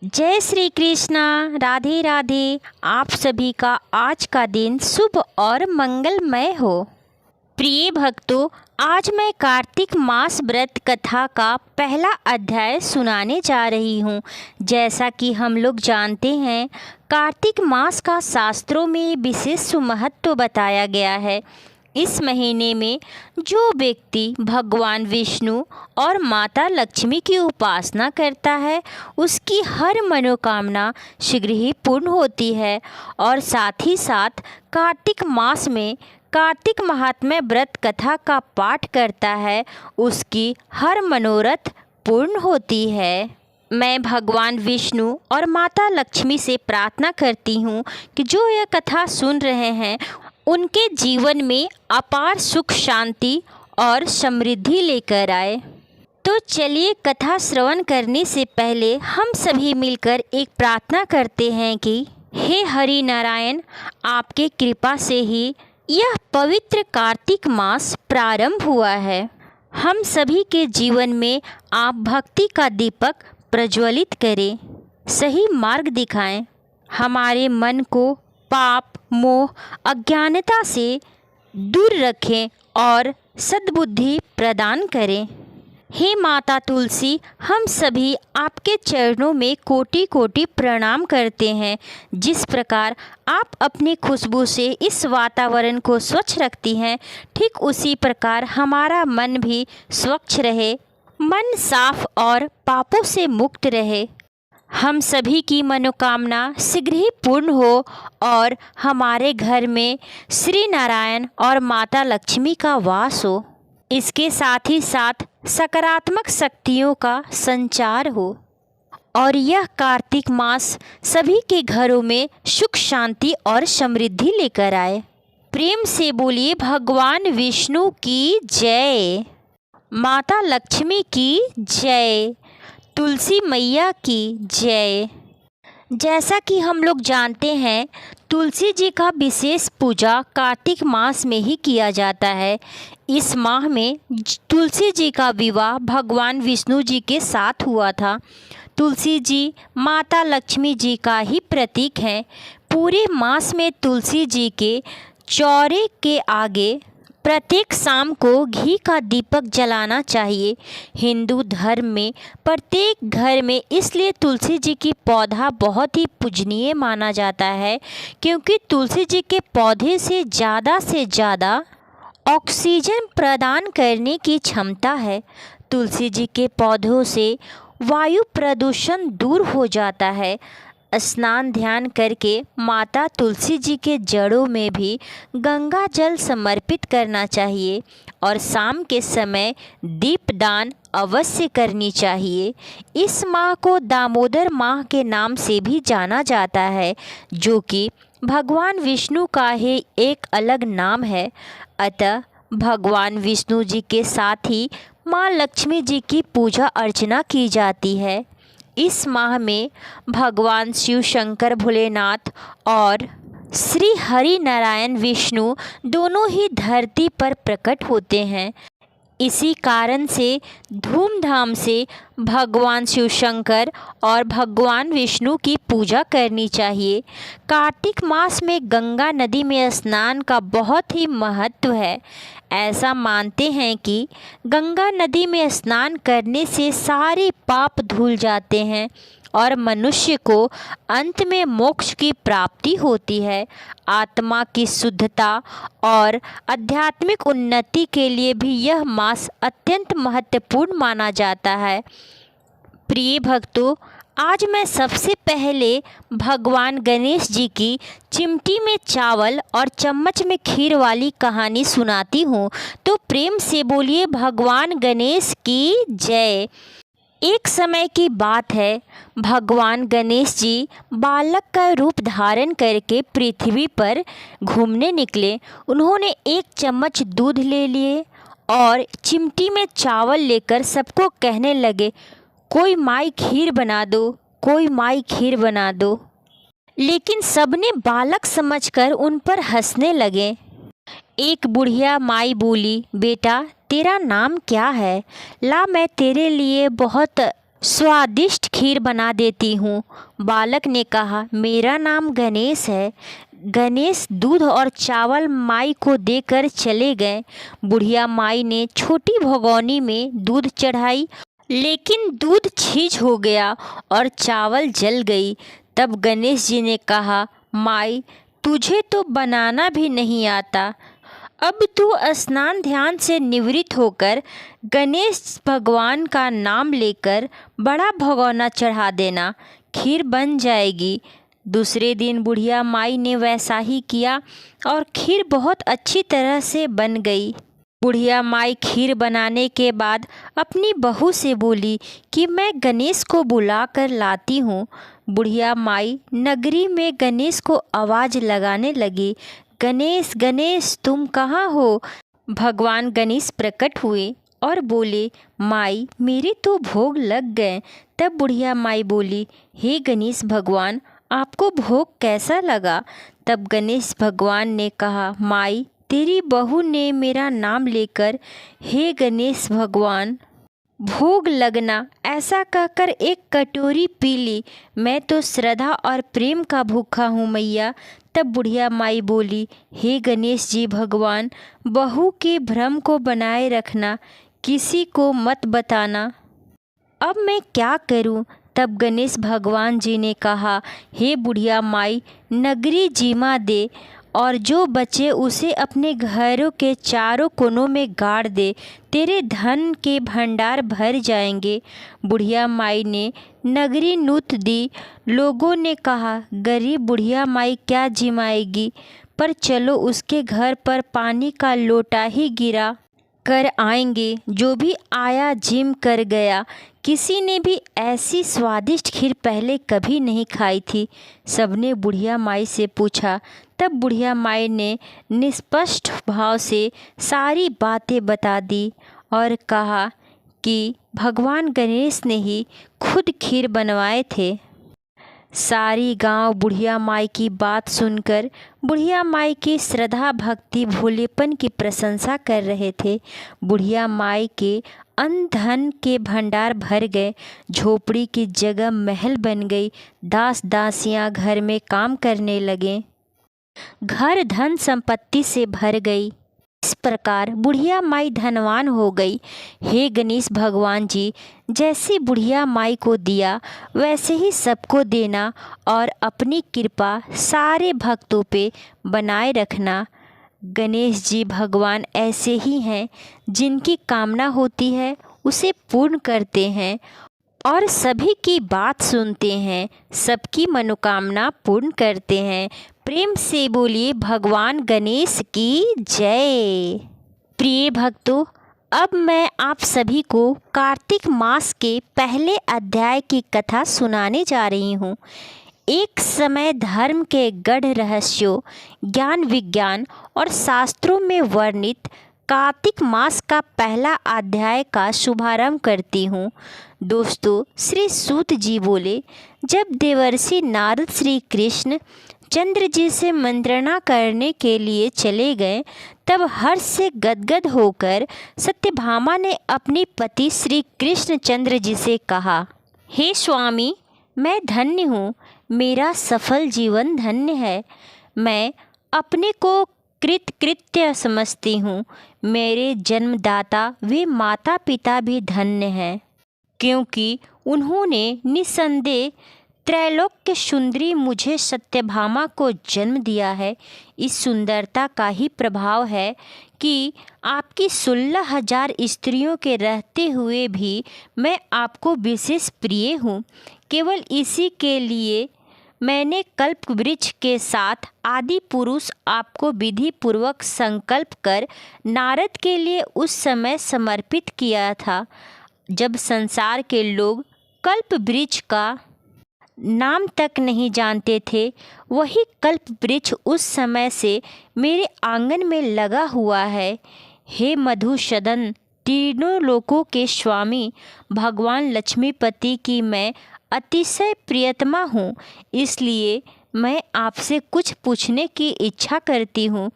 जय श्री कृष्णा। राधे राधे। आप सभी का आज का दिन शुभ और मंगलमय हो। प्रिय भक्तों, आज मैं कार्तिक मास व्रत कथा का पहला अध्याय सुनाने जा रही हूँ। जैसा कि हम लोग जानते हैं, कार्तिक मास का शास्त्रों में विशेष महत्व बताया गया है। इस महीने में जो व्यक्ति भगवान विष्णु और माता लक्ष्मी की उपासना करता है, उसकी हर मनोकामना शीघ्र ही पूर्ण होती है। और साथ ही साथ कार्तिक मास में कार्तिक महात्म्य व्रत कथा का पाठ करता है, उसकी हर मनोरथ पूर्ण होती है। मैं भगवान विष्णु और माता लक्ष्मी से प्रार्थना करती हूँ कि जो यह कथा सुन रहे हैं उनके जीवन में अपार सुख शांति और समृद्धि लेकर आए। तो चलिए, कथा श्रवण करने से पहले हम सभी मिलकर एक प्रार्थना करते हैं कि हे हरि नारायण, आपके कृपा से ही यह पवित्र कार्तिक मास प्रारंभ हुआ है। हम सभी के जीवन में आप भक्ति का दीपक प्रज्वलित करें, सही मार्ग दिखाएं, हमारे मन को पाप मोह अज्ञानता से दूर रखें और सद्बुद्धि प्रदान करें। हे माता तुलसी, हम सभी आपके चरणों में कोटि कोटि प्रणाम करते हैं। जिस प्रकार आप अपनी खुशबू से इस वातावरण को स्वच्छ रखती हैं, ठीक उसी प्रकार हमारा मन भी स्वच्छ रहे, मन साफ और पापों से मुक्त रहे। हम सभी की मनोकामना शीघ्र ही पूर्ण हो और हमारे घर में श्री नारायण और माता लक्ष्मी का वास हो। इसके साथ ही साथ सकारात्मक शक्तियों का संचार हो और यह कार्तिक मास सभी के घरों में सुख शांति और समृद्धि लेकर आए। प्रेम से बोलिए भगवान विष्णु की जय, माता लक्ष्मी की जय, तुलसी मैया की जय। जैसा कि हम लोग जानते हैं, तुलसी जी का विशेष पूजा कार्तिक मास में ही किया जाता है। इस माह में तुलसी जी का विवाह भगवान विष्णु जी के साथ हुआ था। तुलसी जी माता लक्ष्मी जी का ही प्रतीक हैं। पूरे मास में तुलसी जी के चौरे के आगे प्रत्येक शाम को घी का दीपक जलाना चाहिए। हिंदू धर्म में प्रत्येक घर में इसलिए तुलसी जी की पौधा बहुत ही पूजनीय माना जाता है, क्योंकि तुलसी जी के पौधे से ज़्यादा ऑक्सीजन प्रदान करने की क्षमता है। तुलसी जी के पौधों से वायु प्रदूषण दूर हो जाता है। स्नान ध्यान करके माता तुलसी जी के जड़ों में भी गंगा जल समर्पित करना चाहिए और शाम के समय दीपदान अवश्य करनी चाहिए। इस माह को दामोदर माह के नाम से भी जाना जाता है, जो कि भगवान विष्णु का ही एक अलग नाम है। अतः भगवान विष्णु जी के साथ ही माँ लक्ष्मी जी की पूजा अर्चना की जाती है। इस माह में भगवान शिव शंकर भोलेनाथ और श्री हरि नारायण विष्णु दोनों ही धरती पर प्रकट होते हैं। इसी कारण से धूमधाम से भगवान शिव शंकर और भगवान विष्णु की पूजा करनी चाहिए। कार्तिक मास में गंगा नदी में स्नान का बहुत ही महत्व है। ऐसा मानते हैं कि गंगा नदी में स्नान करने से सारे पाप धुल जाते हैं और मनुष्य को अंत में मोक्ष की प्राप्ति होती है। आत्मा की शुद्धता और आध्यात्मिक उन्नति के लिए भी यह मास अत्यंत महत्वपूर्ण माना जाता है। प्रिय भक्तों, आज मैं सबसे पहले भगवान गणेश जी की चिमटी में चावल और चम्मच में खीर वाली कहानी सुनाती हूँ। तो प्रेम से बोलिए भगवान गणेश की जय। एक समय की बात है, भगवान गणेश जी बालक का रूप धारण करके पृथ्वी पर घूमने निकले। उन्होंने एक चम्मच दूध ले लिए और चिमटी में चावल लेकर सबको कहने लगे, कोई माई खीर बना दो, कोई माई खीर बना दो। लेकिन सबने बालक समझकर उन पर हंसने लगे। एक बुढ़िया माई बोली, बेटा तेरा नाम क्या है? ला मैं तेरे लिए बहुत स्वादिष्ट खीर बना देती हूँ। बालक ने कहा, मेरा नाम गणेश है। गणेश दूध और चावल माई को देकर चले गए। बुढ़िया माई ने छोटी भगोनी में दूध चढ़ाई, लेकिन दूध छीज हो गया और चावल जल गई। तब गणेश जी ने कहा, माई तुझे तो बनाना भी नहीं आता। अब तू स्नान ध्यान से निवृत्त होकर गणेश भगवान का नाम लेकर बड़ा भगोना चढ़ा देना, खीर बन जाएगी। दूसरे दिन बुढ़िया माई ने वैसा ही किया और खीर बहुत अच्छी तरह से बन गई। बुढ़िया माई खीर बनाने के बाद अपनी बहू से बोली कि मैं गणेश को बुला कर लाती हूँ। बुढ़िया माई नगरी में गणेश को आवाज़ लगाने लगी, गणेश गणेश तुम कहाँ हो। भगवान गणेश प्रकट हुए और बोले, माई मेरे तो भोग लग गए। तब बुढ़िया माई बोली, हे गणेश भगवान आपको भोग कैसा लगा। तब गणेश भगवान ने कहा, माई तेरी बहू ने मेरा नाम लेकर हे गणेश भगवान भोग लगना ऐसा कहकर एक कटोरी पी ली। मैं तो श्रद्धा और प्रेम का भूखा हूँ मैया। तब बुढ़िया माई बोली, हे गणेश जी भगवान बहू के भ्रम को बनाए रखना, किसी को मत बताना। अब मैं क्या करूं? तब गणेश भगवान जी ने कहा, हे बुढ़िया माई नगरी जीमा दे और जो बचे उसे अपने घरों के चारों कोनों में गाड़ दे, तेरे धन के भंडार भर जाएंगे। बुढ़िया माई ने नगरी नूत दी। लोगों ने कहा, गरीब बुढ़िया माई क्या जिमाएगी, पर चलो उसके घर पर पानी का लोटा ही गिरा कर आएंगे। जो भी आया जिम कर गया। किसी ने भी ऐसी स्वादिष्ट खीर पहले कभी नहीं खाई थी। सबने बुढ़िया माई से पूछा। तब बुढ़िया माई ने निष्पष्ट भाव से सारी बातें बता दी और कहा कि भगवान गणेश ने ही खुद खीर बनवाए थे। सारी गांव बुढ़िया माई की बात सुनकर बुढ़िया माई की श्रद्धा भक्ति भोलेपन की प्रशंसा कर रहे थे। बुढ़िया माई के अन्न धन के भंडार भर गए। झोपड़ी की जगह महल बन गई। दास दासियां घर में काम करने लगे। घर धन संपत्ति से भर गई। इस प्रकार बुढ़िया माई धनवान हो गई। हे गणेश भगवान जी, जैसी बुढ़िया माई को दिया वैसे ही सबको देना और अपनी कृपा सारे भक्तों पे बनाए रखना। गणेश जी भगवान ऐसे ही हैं, जिनकी कामना होती है उसे पूर्ण करते हैं और सभी की बात सुनते हैं, सबकी मनोकामना पूर्ण करते हैं। प्रेम से बोलिए भगवान गणेश की जय। प्रिय भक्तों, अब मैं आप सभी को कार्तिक मास के पहले अध्याय की कथा सुनाने जा रही हूँ। एक समय धर्म के गढ़ रहस्यों, ज्ञान विज्ञान और शास्त्रों में वर्णित कार्तिक मास का पहला अध्याय का शुभारंभ करती हूँ। दोस्तों, श्री सूत जी बोले, जब देवर्षि नारद श्री कृष्ण चंद्र जी से मंत्रणा करने के लिए चले गए, तब हर्ष से गदगद होकर सत्यभामा ने अपने पति श्री कृष्णचंद्र जी से कहा, हे स्वामी, मैं धन्य हूँ, मेरा सफल जीवन धन्य है। मैं अपने को कृतकृत्य समझती हूँ। मेरे जन्मदाता वे माता पिता भी धन्य हैं, क्योंकि उन्होंने निसंदेह त्रैलोक्य सुंदरी मुझे सत्यभामा को जन्म दिया है। इस सुंदरता का ही प्रभाव है कि आपकी 16,000 स्त्रियों के रहते हुए भी मैं आपको विशेष प्रिय हूँ। केवल इसी के लिए मैंने कल्प वृक्ष के साथ आदि पुरुष आपको विधि पूर्वक संकल्प कर नारद के लिए उस समय समर्पित किया था, जब संसार के लोग कल्प वृक्ष का नाम तक नहीं जानते थे। वही कल्प वृक्ष उस समय से मेरे आंगन में लगा हुआ है। हे मधुसूदन, तीनों लोकों के स्वामी भगवान लक्ष्मीपति की मैं अतिशय प्रियतमा हूँ, इसलिए मैं आपसे कुछ पूछने की इच्छा करती हूँ।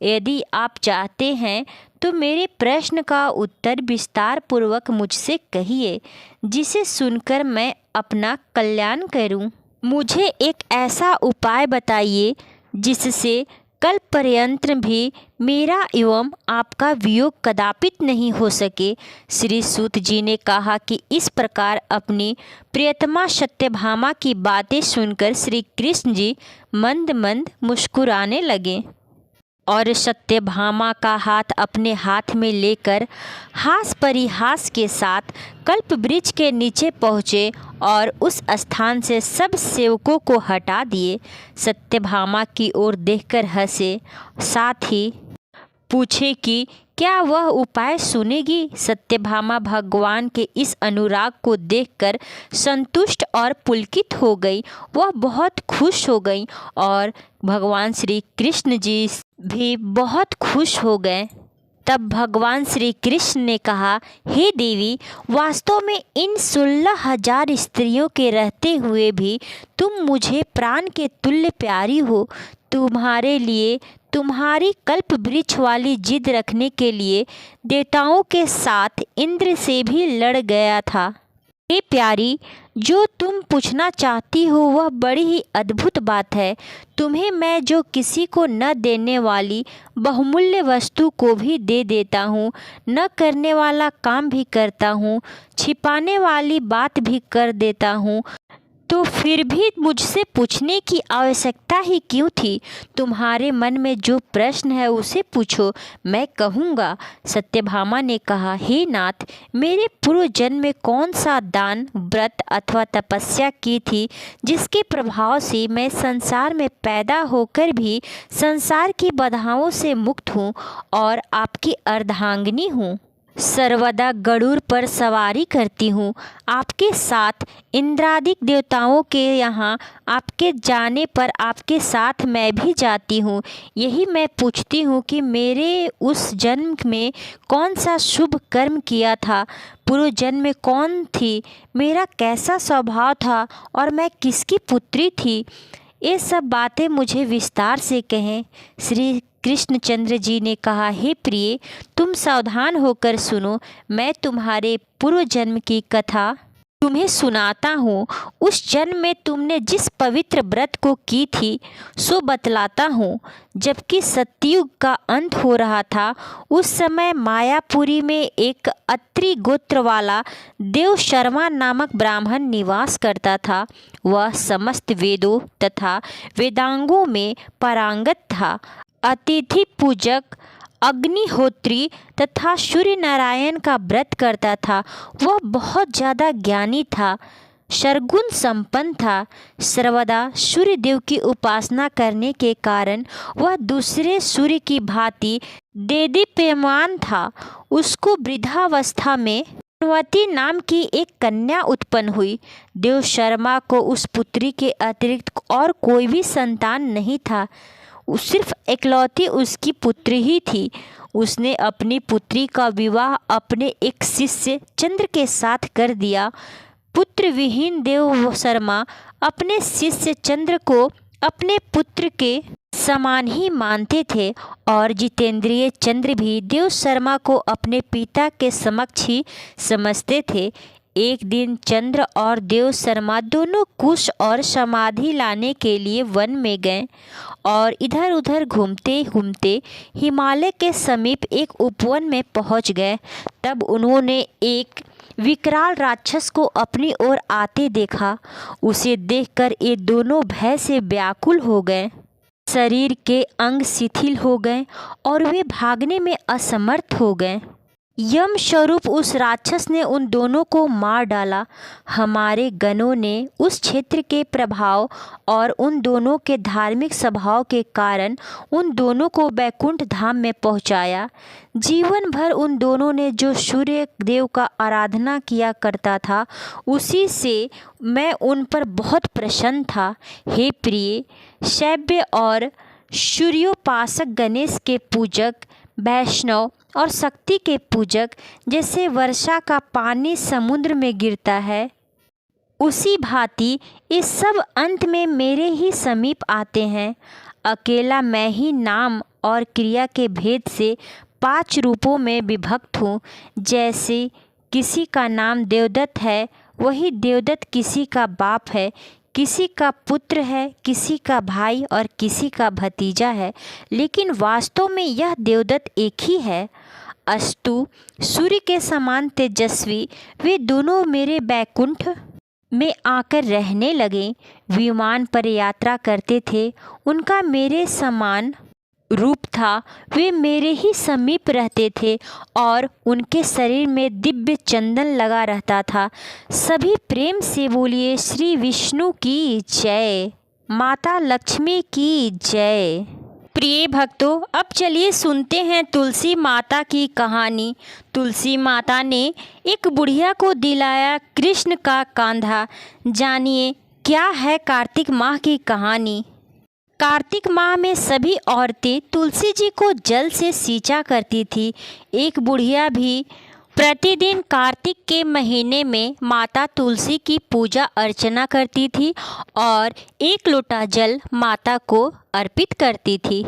यदि आप चाहते हैं तो मेरे प्रश्न का उत्तर विस्तार पूर्वक मुझसे कहिए, जिसे सुनकर मैं अपना कल्याण करूँ। मुझे एक ऐसा उपाय बताइए जिससे कल पर्यंत भी मेरा एवं आपका वियोग कदापित नहीं हो सके। श्री सूत जी ने कहा कि इस प्रकार अपनी प्रियतमा सत्यभामा की बातें सुनकर श्री कृष्ण जी मंद मंद मुस्कुराने लगे और सत्यभामा का हाथ अपने हाथ में लेकर हास परिहास के साथ कल्प वृक्ष के नीचे पहुँचे और उस स्थान से सब सेवकों को हटा दिए। सत्यभामा की ओर देखकर हंसे, साथ ही पूछे कि क्या वह उपाय सुनेगी। सत्यभामा भगवान के इस अनुराग को देखकर संतुष्ट और पुलकित हो गई। वह बहुत खुश हो गई और भगवान श्री कृष्ण जी भी बहुत खुश हो गए। तब भगवान श्री कृष्ण ने कहा, हे देवी, वास्तव में इन 16,000 स्त्रियों के रहते हुए भी तुम मुझे प्राण के तुल्य प्यारी हो। तुम्हारे लिए तुम्हारी कल्प वृक्ष वाली जिद रखने के लिए देवताओं के साथ इंद्र से भी लड़ गया था। हे प्यारी, जो तुम पूछना चाहती हो वह बड़ी ही अद्भुत बात है। तुम्हें मैं जो किसी को न देने वाली बहुमूल्य वस्तु को भी दे देता हूँ, न करने वाला काम भी करता हूँ, छिपाने वाली बात भी कर देता हूँ, तो फिर भी मुझसे पूछने की आवश्यकता ही क्यों थी। तुम्हारे मन में जो प्रश्न है उसे पूछो, मैं कहूँगा। सत्यभामा ने कहा, हे नाथ, मेरे पूर्व जन्म में कौन सा दान, व्रत अथवा तपस्या की थी जिसके प्रभाव से मैं संसार में पैदा होकर भी संसार की बाधाओं से मुक्त हूँ और आपकी अर्धांगिनी हूँ। सर्वदा गरुड़ पर सवारी करती हूँ। आपके साथ इंद्रादिक देवताओं के यहाँ आपके जाने पर आपके साथ मैं भी जाती हूँ। यही मैं पूछती हूँ कि मेरे उस जन्म में कौन सा शुभ कर्म किया था, पूर्व जन्म में कौन थी, मेरा कैसा स्वभाव था और मैं किसकी पुत्री थी। ये सब बातें मुझे विस्तार से कहें। श्री कृष्णचंद्र जी ने कहा, हे प्रिय, तुम सावधान होकर सुनो। मैं तुम्हारे पूर्व जन्म की कथा तुम्हें सुनाता हूँ। उस जन्म में तुमने जिस पवित्र व्रत को की थी सो बतलाता हूँ। जबकि सतयुग का अंत हो रहा था, उस समय मायापुरी में एक अत्रि गोत्र वाला देवशर्मा नामक ब्राह्मण निवास करता था। वह समस्त वेदों तथा वेदांगों में पारंगत था। अतिथि पूजक, अग्निहोत्री तथा सूर्य नारायण का व्रत करता था। वह बहुत ज़्यादा ज्ञानी था, सर्वगुण संपन्न था। सर्वदा सूर्य देव की उपासना करने के कारण वह दूसरे सूर्य की भांति देदीप्यमान था। उसको वृद्धावस्था में कुंवती नाम की एक कन्या उत्पन्न हुई। देवशर्मा को उस पुत्री के अतिरिक्त और कोई भी संतान नहीं था। सिर्फ एकलौती उसकी पुत्री ही थी। उसने अपनी पुत्री का विवाह अपने एक शिष्य चंद्र के साथ कर दिया। पुत्र विहीन देवशर्मा अपने शिष्य चंद्र को अपने पुत्र के समान ही मानते थे और जितेंद्रिय चंद्र भी देवशर्मा को अपने पिता के समक्ष ही समझते थे। एक दिन चंद्र और देवशर्मा दोनों कुश और समाधि लाने के लिए वन में गए और इधर उधर घूमते घूमते हिमालय के समीप एक उपवन में पहुंच गए। तब उन्होंने एक विकराल राक्षस को अपनी ओर आते देखा। उसे देखकर ये दोनों भय से व्याकुल हो गए। शरीर के अंग शिथिल हो गए और वे भागने में असमर्थ हो गए। यम स्वरूप उस राक्षस ने उन दोनों को मार डाला। हमारे गणों ने उस क्षेत्र के प्रभाव और उन दोनों के धार्मिक स्वभाव के कारण उन दोनों को वैकुंठ धाम में पहुंचाया। जीवन भर उन दोनों ने जो सूर्य देव का आराधना किया करता था, उसी से मैं उन पर बहुत प्रसन्न था। हे प्रिय, शैव्य और सूर्योपासक, गणेश के पूजक, वैष्णव और शक्ति के पूजक, जैसे वर्षा का पानी समुद्र में गिरता है उसी भांति ये सब अंत में मेरे ही समीप आते हैं। अकेला मैं ही नाम और क्रिया के भेद से 5 रूपों में विभक्त हूँ। जैसे किसी का नाम देवदत्त है, वही देवदत्त किसी का बाप है, किसी का पुत्र है, किसी का भाई और किसी का भतीजा है, लेकिन वास्तव में यह देवदत्त एक ही है। अस्तु सूर्य के समान तेजस्वी वे दोनों मेरे बैकुंठ में आकर रहने लगे। विमान पर यात्रा करते थे, उनका मेरे समान रूप था, वे मेरे ही समीप रहते थे और उनके शरीर में दिव्य चंदन लगा रहता था। सभी प्रेम से बोलिए श्री विष्णु की जय, माता लक्ष्मी की जय। प्रिय भक्तों, अब चलिए सुनते हैं तुलसी माता की कहानी। तुलसी माता ने एक बुढ़िया को दिलाया कृष्ण का कांधा। जानिए क्या है कार्तिक माह की कहानी। कार्तिक माह में सभी औरतें तुलसी जी को जल से सींचा करती थी। एक बुढ़िया भी प्रतिदिन कार्तिक के महीने में माता तुलसी की पूजा अर्चना करती थी और 1 लोटा जल माता को अर्पित करती थी।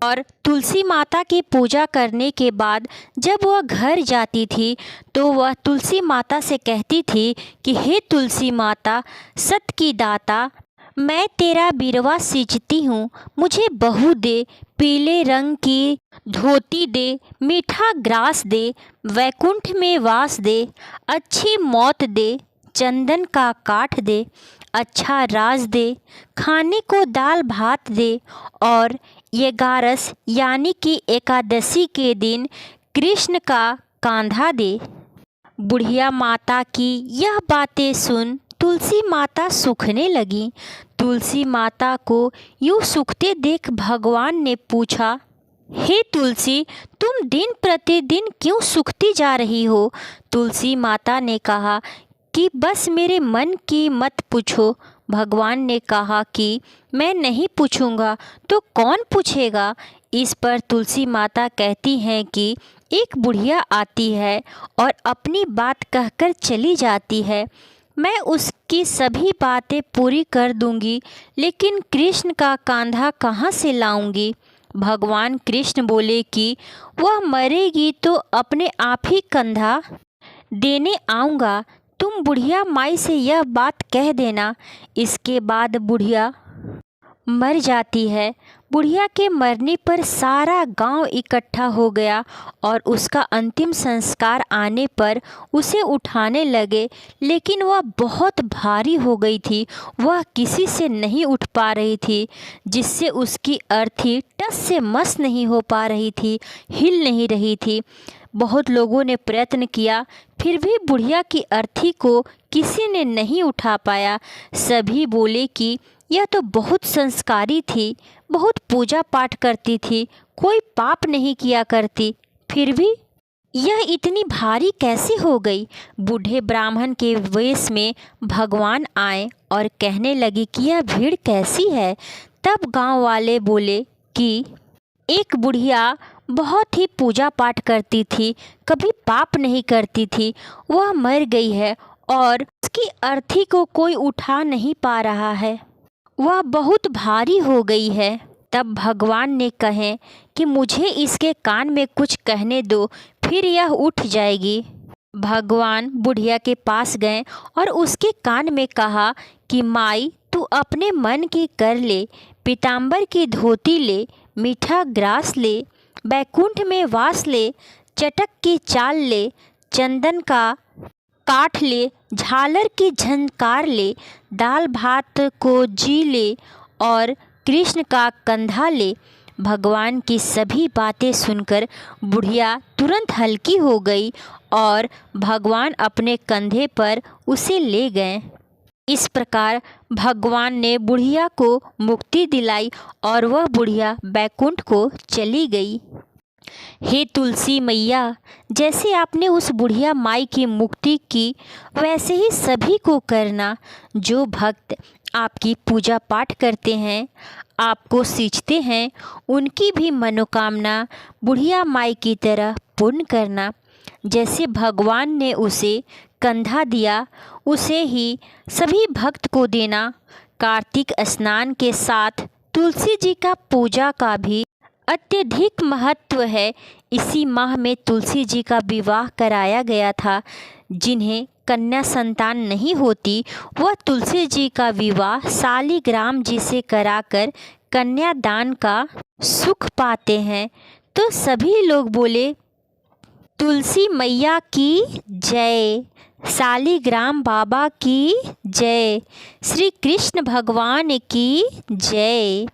और तुलसी माता की पूजा करने के बाद जब वह घर जाती थी तो वह तुलसी माता से कहती थी कि हे तुलसी माता, सत की दाता, मैं तेरा बिरवा सींचती हूँ, मुझे बहू दे, पीले रंग की धोती दे, मीठा ग्रास दे, वैकुंठ में वास दे, अच्छी मौत दे, चंदन का काठ दे, अच्छा राज दे, खाने को दाल भात दे और 11 यानी कि एकादशी के दिन कृष्ण का कांधा दे। बुढ़िया माता की यह बातें सुन तुलसी माता सूखने लगी। तुलसी माता को यूँ सूखते देख भगवान ने पूछा, हे तुलसी, तुम दिन प्रतिदिन क्यों सूखती जा रही हो? तुलसी माता ने कहा कि बस मेरे मन की मत पूछो। भगवान ने कहा कि मैं नहीं पूछूंगा तो कौन पूछेगा? इस पर तुलसी माता कहती हैं कि एक बुढ़िया आती है और अपनी बात कहकर चली जाती है। मैं उसकी सभी बातें पूरी कर दूंगी, लेकिन कृष्ण का कांधा कहाँ से लाऊंगी? भगवान कृष्ण बोले कि वह मरेगी तो अपने आप ही कंधा देने आऊँगा। तुम बुढ़िया माई से यह बात कह देना। इसके बाद बुढ़िया मर जाती है। बुढ़िया के मरने पर सारा गांव इकट्ठा हो गया और उसका अंतिम संस्कार आने पर उसे उठाने लगे, लेकिन वह बहुत भारी हो गई थी। वह किसी से नहीं उठ पा रही थी, जिससे उसकी अर्थी टस से मस नहीं हो पा रही थी, हिल नहीं रही थी। बहुत लोगों ने प्रयत्न किया, फिर भी बुढ़िया की अर्थी को किसी ने नहीं उठा पाया। सभी बोले कि यह तो बहुत संस्कारी थी, बहुत पूजा पाठ करती थी, कोई पाप नहीं किया करती, फिर भी यह इतनी भारी कैसे हो गई? बूढ़े ब्राह्मण के वेश में भगवान आए और कहने लगे कि यह भीड़ कैसी है? तब गांव वाले बोले कि एक बुढ़िया बहुत ही पूजा पाठ करती थी, कभी पाप नहीं करती थी, वह मर गई है और उसकी अर्थी को कोई उठा नहीं पा रहा है, वह बहुत भारी हो गई है। तब भगवान ने कहे कि मुझे इसके कान में कुछ कहने दो, फिर यह उठ जाएगी। भगवान बुढ़िया के पास गए और उसके कान में कहा कि माई, तू अपने मन की कर ले, पीताम्बर की धोती ले, मीठा ग्रास ले, बैकुंठ में वास ले, चटक की चाल ले, चंदन का काठ ले, झालर की झनकार ले, दाल भात को जी ले और कृष्ण का कंधा ले। भगवान की सभी बातें सुनकर बुढ़िया तुरंत हल्की हो गई और भगवान अपने कंधे पर उसे ले गए। इस प्रकार भगवान ने बुढ़िया को मुक्ति दिलाई और वह बुढ़िया बैकुंठ को चली गई। हे तुलसी मैया, जैसे आपने उस बुढ़िया माई की मुक्ति की, वैसे ही सभी को करना। जो भक्त आपकी पूजा पाठ करते हैं, आपको सींचते हैं, उनकी भी मनोकामना बुढ़िया माई की तरह पूर्ण करना। जैसे भगवान ने उसे कंधा दिया उसे ही सभी भक्त को देना। कार्तिक स्नान के साथ तुलसी जी का पूजा का भी अत्यधिक महत्व है। इसी माह में तुलसी जी का विवाह कराया गया था। जिन्हें कन्या संतान नहीं होती वह तुलसी जी का विवाह शालिग्राम जी से कराकर कन्यादान का सुख पाते हैं। तो सभी लोग बोले तुलसी मैया की जय, शालिग्राम बाबा की जय, श्री कृष्ण भगवान की जय।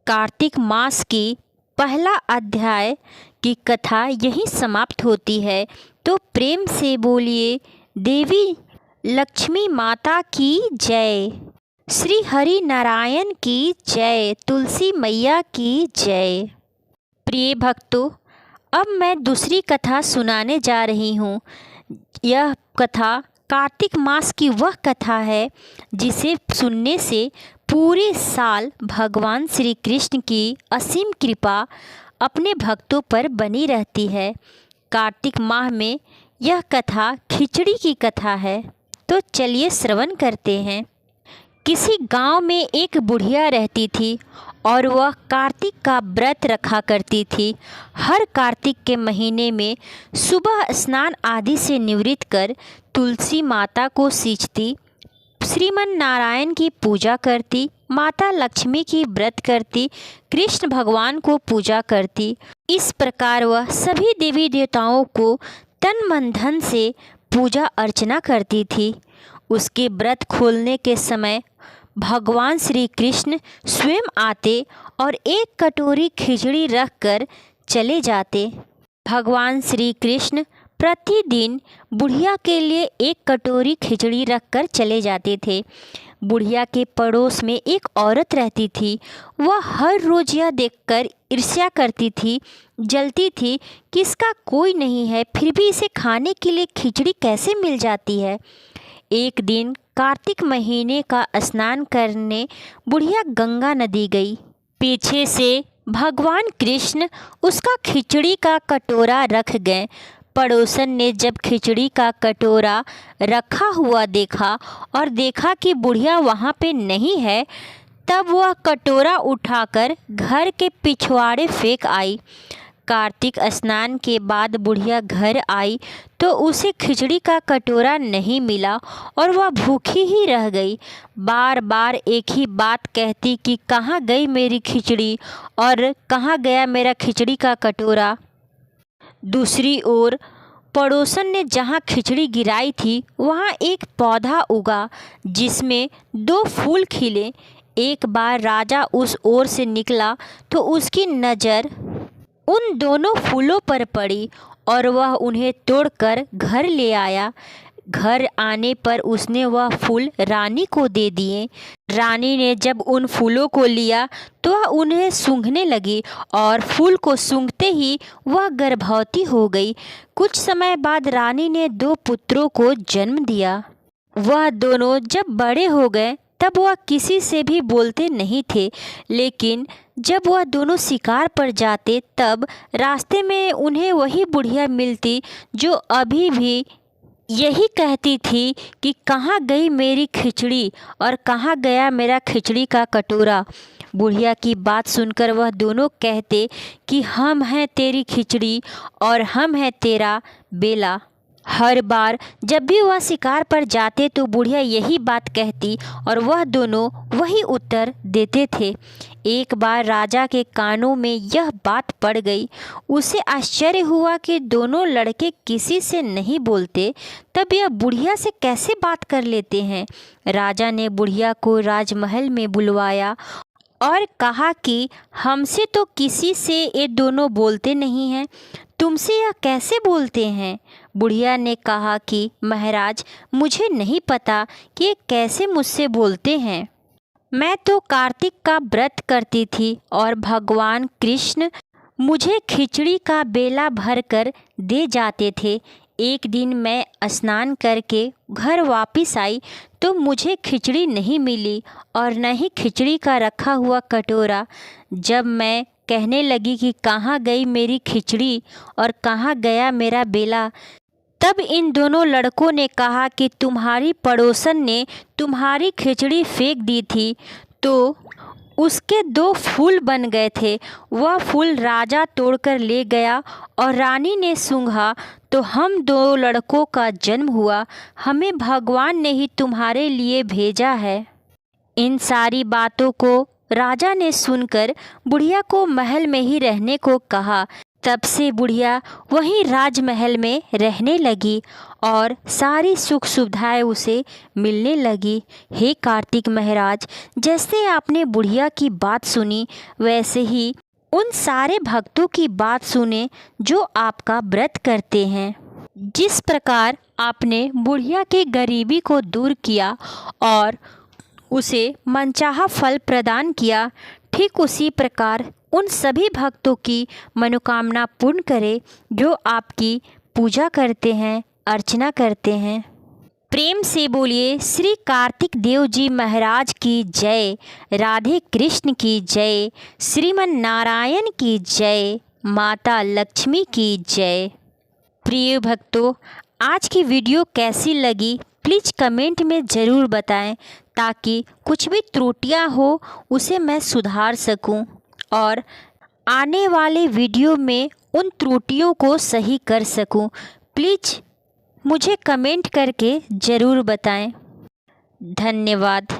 कार्तिक मास की पहला अध्याय की कथा यहीं समाप्त होती है। तो प्रेम से बोलिए देवी लक्ष्मी माता की जय, श्री हरि नारायण की जय, तुलसी मैया की जय। प्रिय भक्तों, अब मैं दूसरी कथा सुनाने जा रही हूँ। यह कथा कार्तिक मास की वह कथा है जिसे सुनने से पूरे साल भगवान श्री कृष्ण की असीम कृपा अपने भक्तों पर बनी रहती है। कार्तिक माह में यह कथा खिचड़ी की कथा है। तो चलिए श्रवण करते हैं। किसी गांव में एक बुढ़िया रहती थी और वह कार्तिक का व्रत रखा करती थी। हर कार्तिक के महीने में सुबह स्नान आदि से निवृत्त कर तुलसी माता को सींचती, श्रीमन नारायण की पूजा करती, माता लक्ष्मी की व्रत करती, कृष्ण भगवान को पूजा करती। इस प्रकार वह सभी देवी देवताओं को तन मन धन से पूजा अर्चना करती थी। उसके व्रत खोलने के समय भगवान श्री कृष्ण स्वयं आते और एक कटोरी खिचड़ी रखकर चले जाते। भगवान श्री कृष्ण प्रतिदिन बुढ़िया के लिए एक कटोरी खिचड़ी रखकर चले जाते थे। बुढ़िया के पड़ोस में एक औरत रहती थी। वह हर रोज़ यह देखकर ईर्ष्या करती थी, जलती थी कि इसका कोई नहीं है, फिर भी इसे खाने के लिए खिचड़ी कैसे मिल जाती है। एक दिन कार्तिक महीने का स्नान करने बुढ़िया गंगा नदी गई। पीछे से भगवान कृष्ण उसका खिचड़ी का कटोरा रख गए। पड़ोसन ने जब खिचड़ी का कटोरा रखा हुआ देखा और देखा कि बुढ़िया वहाँ पे नहीं है, तब वह कटोरा उठाकर घर के पिछवाड़े फेंक आई। कार्तिक स्नान के बाद बुढ़िया घर आई तो उसे खिचड़ी का कटोरा नहीं मिला और वह भूखी ही रह गई। बार बार एक ही बात कहती कि कहाँ गई मेरी खिचड़ी और कहाँ गया मेरा खिचड़ी का कटोरा। दूसरी ओर पड़ोसन ने जहाँ खिचड़ी गिराई थी वहाँ एक पौधा उगा जिसमें 2 फूल खिले। एक बार राजा उस ओर से निकला तो उसकी नज़र उन दोनों फूलों पर पड़ी और वह उन्हें तोड़कर घर ले आया। घर आने पर उसने वह फूल रानी को दे दिए। रानी ने जब उन फूलों को लिया तो वह उन्हें सूंघने लगी और फूल को सूंघते ही वह गर्भवती हो गई। कुछ समय बाद रानी ने 2 पुत्रों को जन्म दिया। वह दोनों जब बड़े हो गए तब वह किसी से भी बोलते नहीं थे, लेकिन जब वह दोनों शिकार पर जाते तब रास्ते में उन्हें वही बुढ़िया मिलती जो अभी भी यही कहती थी कि कहाँ गई मेरी खिचड़ी और कहाँ गया मेरा खिचड़ी का कटोरा। बुढ़िया की बात सुनकर वह दोनों कहते कि हम हैं तेरी खिचड़ी और हम हैं तेरा बेला। हर बार जब भी वह शिकार पर जाते तो बुढ़िया यही बात कहती और वह दोनों वही उत्तर देते थे। एक बार राजा के कानों में यह बात पड़ गई। उसे आश्चर्य हुआ कि दोनों लड़के किसी से नहीं बोलते, तब यह बुढ़िया से कैसे बात कर लेते हैं। राजा ने बुढ़िया को राजमहल में बुलवाया और कहा कि हमसे तो किसी से ये दोनों बोलते नहीं हैं, तुमसे यह कैसे बोलते हैं। बुढ़िया ने कहा कि महाराज, मुझे नहीं पता कि ये कैसे मुझसे बोलते हैं। मैं तो कार्तिक का व्रत करती थी और भगवान कृष्ण मुझे खिचड़ी का बेला भरकर दे जाते थे। एक दिन मैं स्नान करके घर वापस आई तो मुझे खिचड़ी नहीं मिली और न ही खिचड़ी का रखा हुआ कटोरा। जब मैं कहने लगी कि कहाँ गई मेरी खिचड़ी और कहाँ गया मेरा बेला, तब इन दोनों लड़कों ने कहा कि तुम्हारी पड़ोसन ने तुम्हारी खिचड़ी फेंक दी थी तो उसके 2 फूल बन गए थे। वह फूल राजा तोड़कर ले गया और रानी ने सूंघा तो हम 2 लड़कों का जन्म हुआ। हमें भगवान ने ही तुम्हारे लिए भेजा है। इन सारी बातों को राजा ने सुनकर बुढ़िया को महल में ही रहने को कहा। तब से बुढ़िया वहीं राजमहल में रहने लगी और सारी सुख सुविधाएं उसे मिलने लगी। हे कार्तिक महाराज, जैसे आपने बुढ़िया की बात सुनी वैसे ही उन सारे भक्तों की बात सुने जो आपका व्रत करते हैं। जिस प्रकार आपने बुढ़िया की गरीबी को दूर किया और उसे मनचाहा फल प्रदान किया, ठीक उसी प्रकार उन सभी भक्तों की मनोकामना पूर्ण करे जो आपकी पूजा करते हैं, अर्चना करते हैं। प्रेम से बोलिए श्री कार्तिक देव जी महाराज की जय, राधे कृष्ण की जय, श्रीमन नारायण की जय, माता लक्ष्मी की जय। प्रिय भक्तों, आज की वीडियो कैसी लगी प्लीज़ कमेंट में ज़रूर बताएं ताकि कुछ भी त्रुटियां हो उसे मैं सुधार सकूं और आने वाले वीडियो में उन त्रुटियों को सही कर सकूं। प्लीज़ मुझे कमेंट करके ज़रूर बताएं। धन्यवाद।